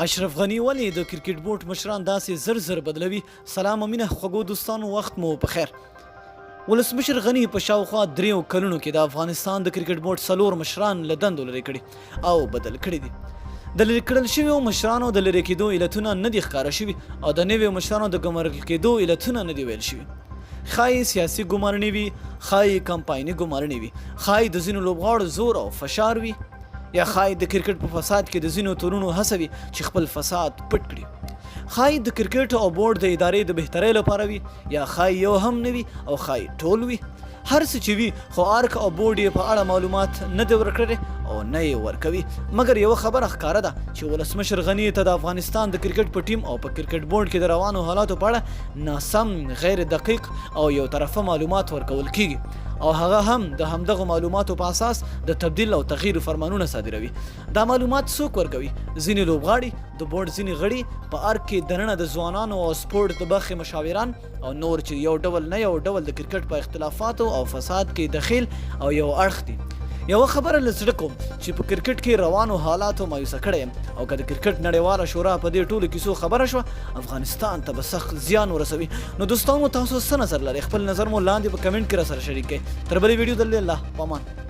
اشرف غنی ولې د کرکټ بورډ مشران داسې زر زر بدلوي؟ سلام او مینه خوږو دوستانو، وخت مو په خیر. ولسمشر غنی په شاوخوا 3 کلونو کې د افغانستان د کرکټ بورډ 4 مشران له دندو لرې کړي او بدل کړي دي. د لرې کړل شویو مشرانو د لرې کېدو علتونه نه دي ښکاره شوي او د نویو مشرانو د ګمارل کېدو علتونه نه دي ویل شوي. ښایي سیاسي ګمارنې وي، ښایي کمپایني ګمارنې وي، ښایي د ځینو لوبغاړو زور او فشار وي، یا ښایي د کرکټ په فساد کې د ځینو تورونو هڅه وي چې خپل فساد پټ کړي. ښایي د کرکټ او بورډ د ادارې د بهترۍ لپاره وي، یا ښایي یو هم نه وي او ښایي ټول وي. هر څه چې وي، خو آرک او بورډ یې په اړه معلومات نه دي ورکړي او نه یې ورکوي. مګر یوه خبره ښکاره ده چې ولسمشر غني ته د افغانستان د کرکټ په ټیم او په کرکټ بورډ کې د روانو حالاتو په اړه ناسم، غیر دقیق او یو طرفه معلومات ورکول کیږي او هغه هم د همدغه معلوماتو په اساس د تبدیل او تغییر فرمانونه صادروي. دا معلومات څوک ورکوي؟ ځینې لوبغاړي، د بورډ ځینې غړي، په ارګ کې دننه د ځوانانو او سپورټ د برخې مشاوران او نور چې یو ډول نه یو ډول د کرکټ په اختلافاتو او فساد کې دخیل او یو اړخ دي. یوه خبره له زړه کوم چې په کرکټ کې روانو حالاتو مایوسه کړی یم او که د کرکټ نړیواله شورا په دې ټولو کیسو خبره شوه، افغانستان ته به سخت زیان ورسوي. نو دوستانو، تاسو څه نظر لرئ؟ خپل نظر مو لاندې په کمنټ کې راسره شریک کړئ. تر بلې ویډیو دلې الله پامان.